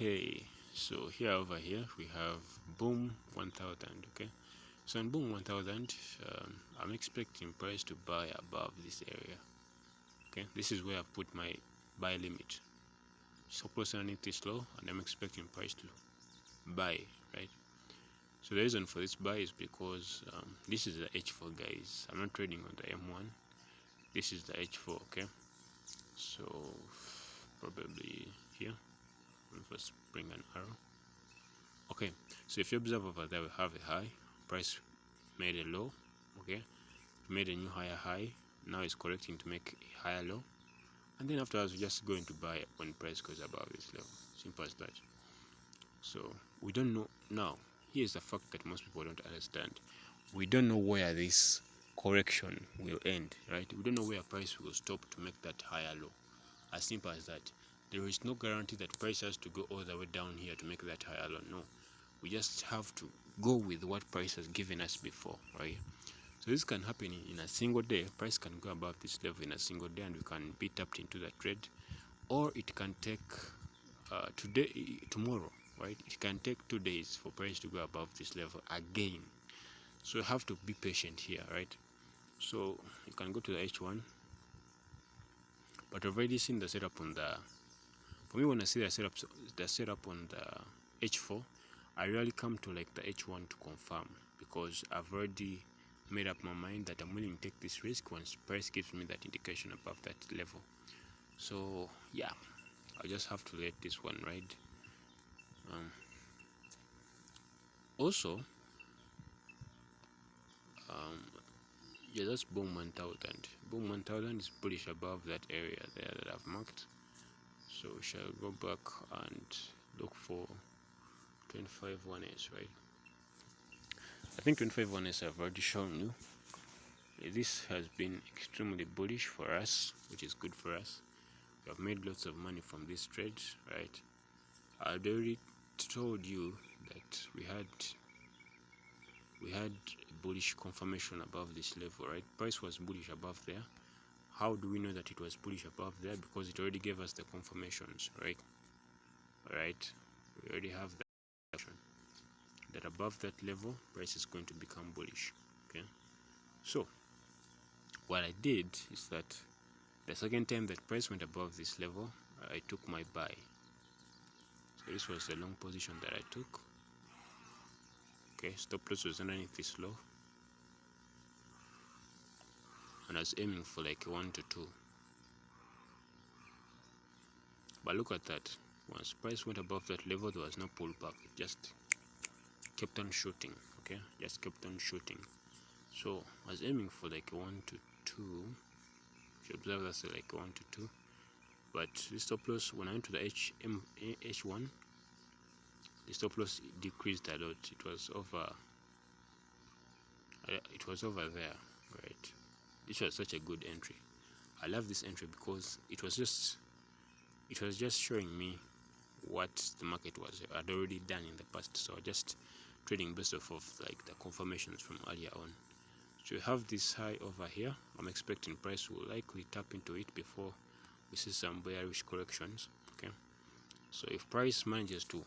Okay, so here over here we have boom 1000. Okay, so in boom 1000, I'm expecting price to buy above this area. Okay, this is where I've put my buy limit. Suppose underneath this low, and I'm expecting price to buy, right? So the reason for this buy is because this is the H4, guys. I'm not trading on the M1. This is the H4. Okay, so probably here. Let me first bring an arrow. Okay, so if you observe over there, we have a high, price made a low. Okay, made a new higher high. Now it's correcting to make a higher low, and then afterwards we're just going to buy when price goes above this level. Simple as that. So we don't know. Now here's the fact that most people don't understand. We don't know where this correction will end, right? We don't know where price will stop to make that higher low. As simple as that. There is no guarantee that price has to go all the way down here to make that higher low. No, we just have to go with what price has given us before, right? So this can happen in a single day. Price can go above this level in a single day and we can be tapped into the trade, or it can take tomorrow, right? It can take 2 days for price to go above this level again. So you have to be patient here, right? So you can go to the H1, but I've already seen the setup on the, for me, when I see the setup on the H4, I really come to like the H1 to confirm, because I've already made up my mind that I'm willing to take this risk once price gives me that indication above that level. So yeah, I just have to let this one ride. Also, yeah, that's boom 1000. Boom 1000 is bullish above that area there that I've marked. So we shall go back and look for 25 1s, right? I think 25 1s I've already shown you. This has been extremely bullish for us, which is good for us. We have made lots of money from this trade, right? I already told you that we had a bullish confirmation above this level, right? Price was bullish above there. How do we know that it was bullish above there? Because it already gave us the confirmations, right? Alright, we already have that above that level price is going to become bullish. Okay, so what I did is that the second time that price went above this level, I took my buy. So this was the long position that I took. Okay, stop loss was underneath this low, and I was aiming for like a 1 to 2. But look at that. Once price went above that level, there was no pullback. It just kept on shooting. Okay, just kept on shooting. So I was aiming for like a 1 to 2. If you observe, that's like 1 to 2. But the stop loss, when I went to the H1, the stop loss decreased a lot. It was over there, right? This was such a good entry. I love this entry because it was just showing me what the market had already done in the past. So just trading based off of like the confirmations from earlier on. So we have this high over here. I'm expecting price will likely tap into it before we see some bearish corrections. Okay, so if price manages to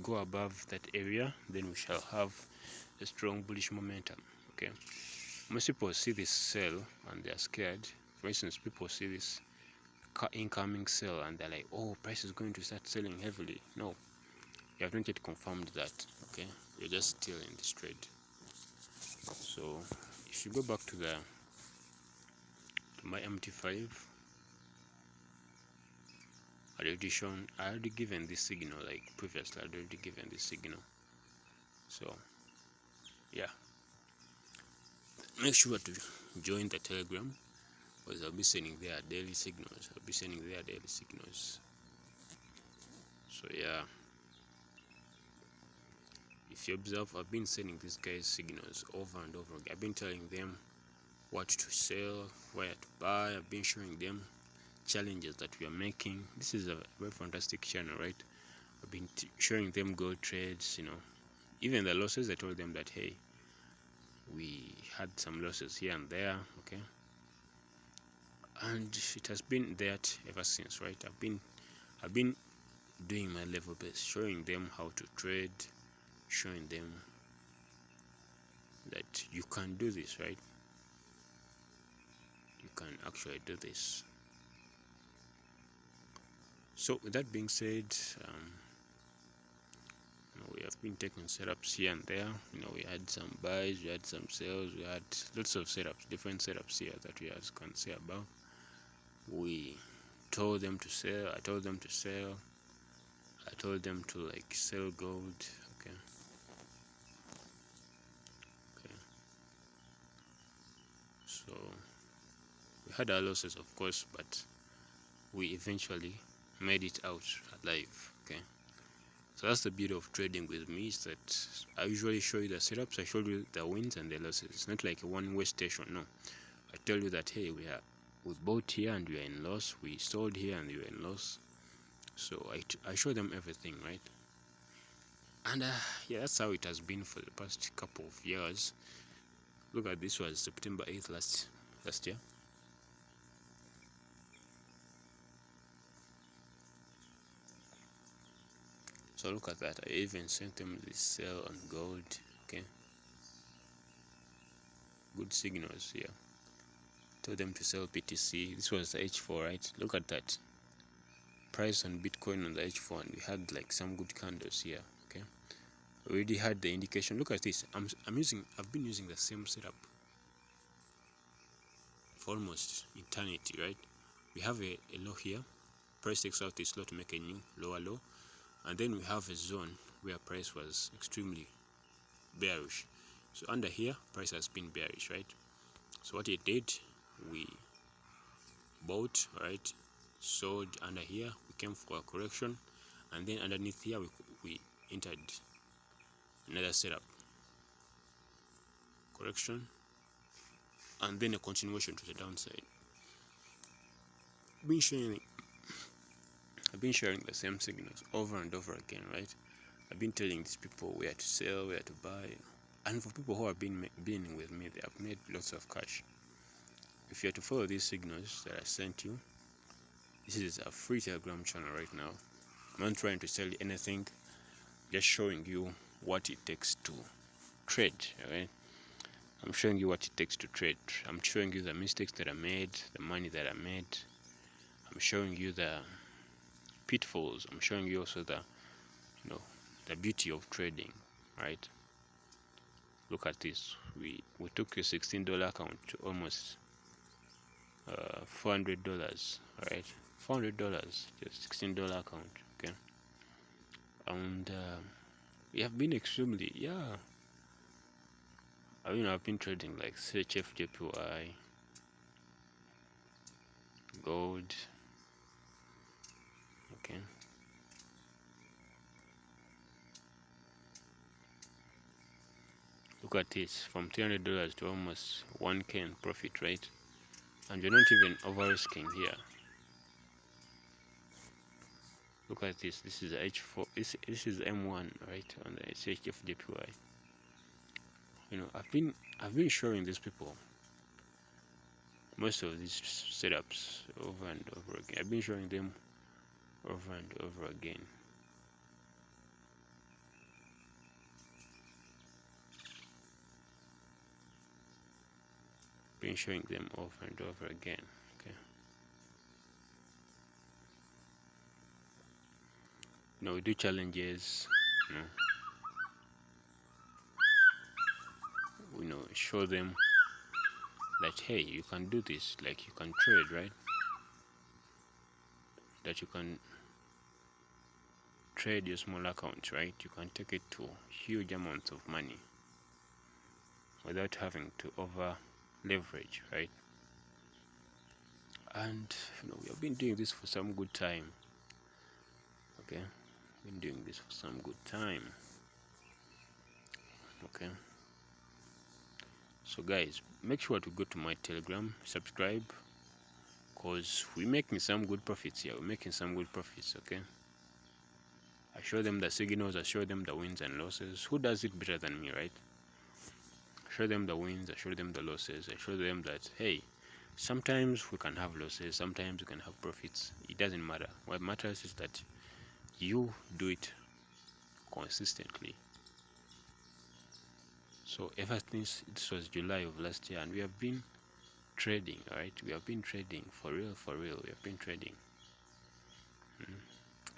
go above that area, then we shall have a strong bullish momentum. Okay, most people see this sell and they're scared. For instance, people see this incoming sell and they're like, oh, price is going to start selling heavily. No, you haven't yet confirmed that. Okay, you're just still in this trade. So if you go back to my MT5, I already given this signal, like previously I already given this signal. So yeah, make sure to join the Telegram, because I'll be sending their daily signals. So yeah, if you observe, I've been sending these guys signals over and over again. I've been telling them what to sell, where to buy. I've been showing them challenges that we are making. This is a very fantastic channel, right? I've been showing them gold trades, even the losses. I told them that, hey, we had some losses here and there. Okay, and it has been that ever since, right? I've been doing my level best, showing them how to trade, showing them that you can do this, right? You can actually do this. So with that being said, we have been taking setups here and there. We had some buys, we had some sales, we had lots of setups, different setups here that we can say about. We told them to sell, I told them to sell, I told them to like sell gold. Okay. So we had our losses, of course, but we eventually made it out alive. Okay. So that's the beauty of trading with me, is that I usually show you the setups, I show you the wins and the losses. It's not like a one-way station. No, I tell you that, hey, we bought here and we are in loss, we sold here and we are in loss. So I show them everything, right? And yeah, that's how it has been for the past couple of years. Look at this, was September 8th last year. So look at that. I even sent them the sell on gold. Okay, good signals here. Told them to sell PTC. This was the H4, right? Look at that price on Bitcoin on the H4, and we had like some good candles here. Okay, we already had the indication. Look at this. I've been using the same setup for almost eternity, right? We have a low here, price takes out this low to make a new lower low, and then we have a zone where price was extremely bearish. So under here, price has been bearish, right? So what it did, we bought, right, sold under here, we came for a correction, and then underneath here we entered another setup, correction, and then a continuation to the downside. I've been sharing the same signals over and over again, right? I've been telling these people where to sell, where to buy, and for people who have been with me, they have made lots of cash. If you are to follow these signals that I sent you, this is a free Telegram channel right now. I'm not trying to sell you anything, just showing you what it takes to trade, right? I'm showing you what it takes to trade. I'm showing you the mistakes that I made, the money that I made. I'm showing you the pitfalls. I'm showing you also the beauty of trading, right? Look at this. We took a $16 account to almost $400, right? $400, just $16 account. Okay, and we have been extremely, I've been trading like CHF, gold. Okay, look at this, from $300 to almost 1K in profit, right? And you're not even over risking here. Look at this. This is H4. This is M1, right, on the CHF. I've been showing these people most of these setups over and over again. I've been showing them over and over again. Been showing them over and over again. Okay. We do challenges. Show them that, hey, you can do this, like you can trade, right? That you can trade your small account, right? You can take it to huge amounts of money without having to over leverage, right? And we have been doing this for some good time. Okay, been doing this for some good time. Okay, so guys, make sure to go to my Telegram, subscribe, because we're making some good profits here. We're making some good profits. Okay, I show them the signals, I show them the wins and losses. Who does it better than me, right? I show them the wins, I show them the losses, I show them that, hey, sometimes we can have losses, sometimes we can have profits. It doesn't matter. What matters is that you do it consistently. So ever since this was July of last year, and we have been trading, right? We have been trading for real, for real. We have been trading. We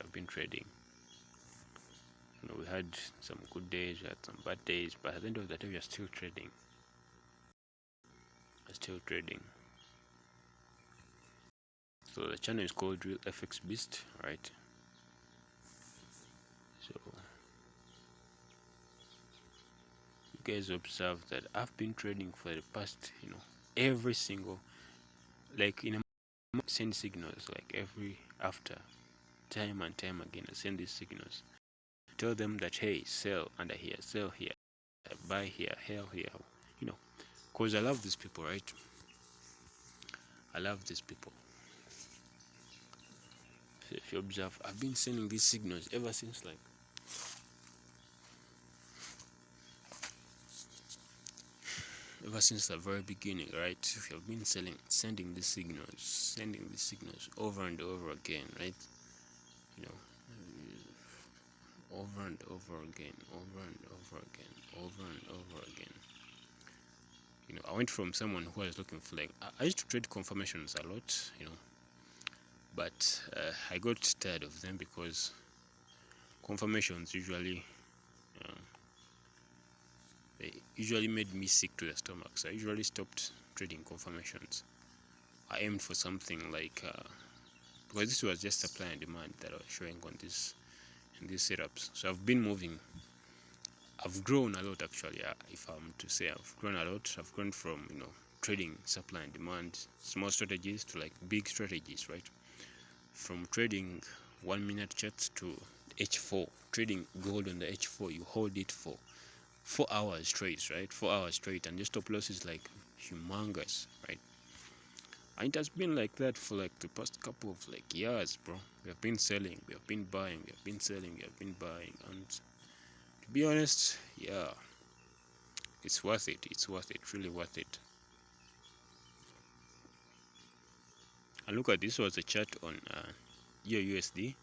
have been trading. You know, we had some good days, we had some bad days, but at the end of the day, we are still trading. We're still trading. So the channel is called Real FX Beast, right? So you guys observe that I've been trading for the past, every single, like in a send signals, like every after time and time again. I send these signals, tell them that hey, sell under here, sell here, buy here, hell here, because I love these people, right? I love these people. So if you observe, I've been sending these signals ever since the very beginning, right? We have been sending these signals over and over again, right? Over and over again, over and over again, over and over again. I went from someone who was looking for I used to trade confirmations a lot, but I got tired of them because confirmations they usually made me sick to the stomach. So I usually stopped trading confirmations. I aimed for something like because this was just supply and demand that I was showing on in these setups. So I've been moving. I've grown a lot actually. If I'm to say, I've grown a lot. I've grown from trading supply and demand, small strategies to big strategies, right? From trading 1 minute charts to H4, trading gold on the H4. You hold it for 4 hours straight, right? 4 hours straight, and your stop loss is humongous, right? And it has been like that for the past couple of years, bro. We have been selling, we have been buying, we have been selling, we have been buying, and to be honest, yeah, it's worth it. It's worth it, really worth it. And look at this, was a chart on EURUSD.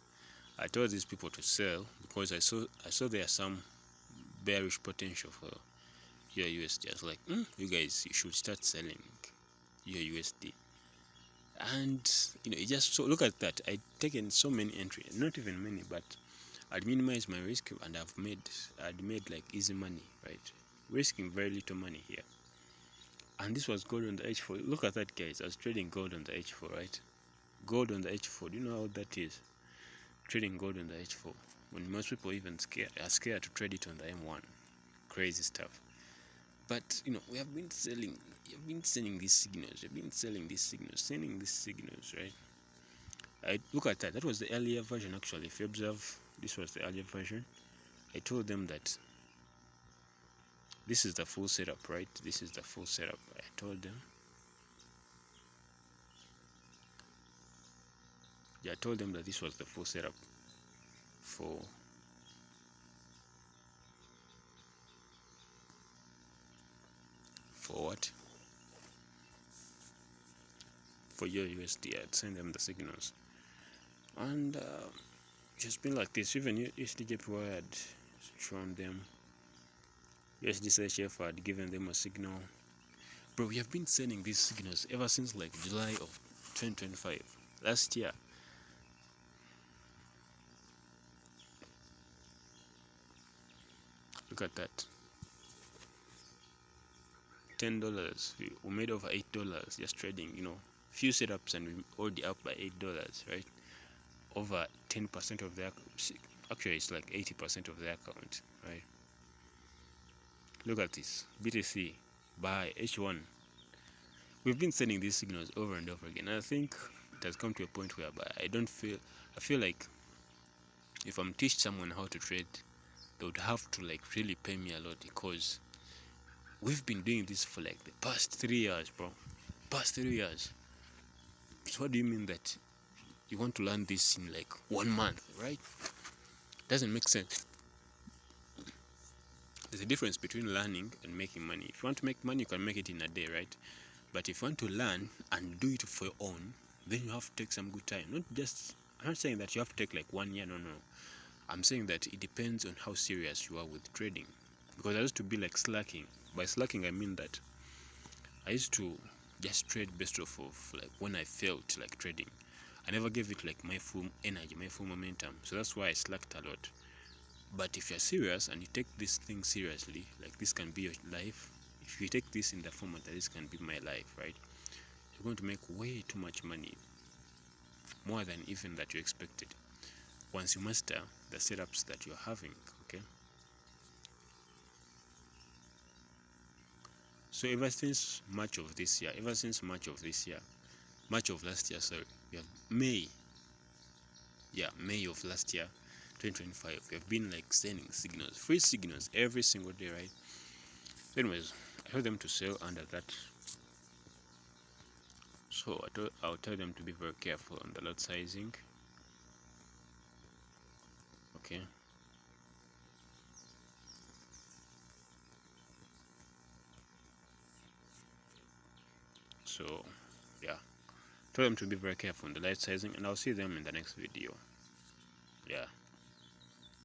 I told these people to sell because I saw there some bearish potential for EURUSD. I was like, you guys, you should start selling EURUSD. And it just, so look at that. I'd taken so many entries, not even many, but I'd minimized my risk, and I'd made easy money, right? Risking very little money here. And this was gold on the H4. Look at that, guys. I was trading gold on the H4, right? Gold on the H4. Do you know how that is? Trading gold on the H4 when most people even are scared to trade it on the M1. Crazy stuff. But we have been selling. You've been sending these signals. You've been selling these signals, sending these signals, right? Look at that. That was the earlier version, actually. If you observe, this was the earlier version. I told them that this is the full setup, right? This is the full setup. I told them. Yeah, I told them that this was the full setup for what? For your USD. I'd send them the signals. And it's been like this. Even USDJPY had shown them. USDCHF had given them a signal. Bro, we have been sending these signals ever since July of 2025. Last year. Look at that. $10. We made over $8 just trading, few setups, and we already up by $8, right? Over 10% of the actually it's 80% of the account, right? Look at this. BTC buy H1. We've been sending these signals over and over again. And I think it has come to a point whereby I feel like if I'm teach someone how to trade, they would have to really pay me a lot, because we've been doing this for the past 3 years, bro. Past 3 years. So what do you mean that you want to learn this in 1 month, right? Doesn't make sense. There's a difference between learning and making money. If you want to make money, you can make it in a day, right? But if you want to learn and do it for your own, then you have to take some good time. Not just I'm not saying that you have to take like 1 year, no. I'm saying that it depends on how serious you are with trading. Because I used to be like slacking. By slacking, I mean that I used to just trade based off of like when I felt like trading. I never gave it like my full energy, my full momentum. So that's why I slacked a lot. But if you're serious and you take this thing seriously, like this can be your life. If you take this in the format that this can be my life, right? You're going to make way too much money, more than even that you expected, once you master the setups that you're having. Okay, so ever since March of last year, sorry, we have May of last year, 2025. We have been like sending signals, free signals every single day, right? Anyways, I told them to sell under that. So I'll tell them to be very careful on the lot sizing. Okay, so yeah, tell them to be very careful on the light sizing, and I'll see them in the next video. Yeah.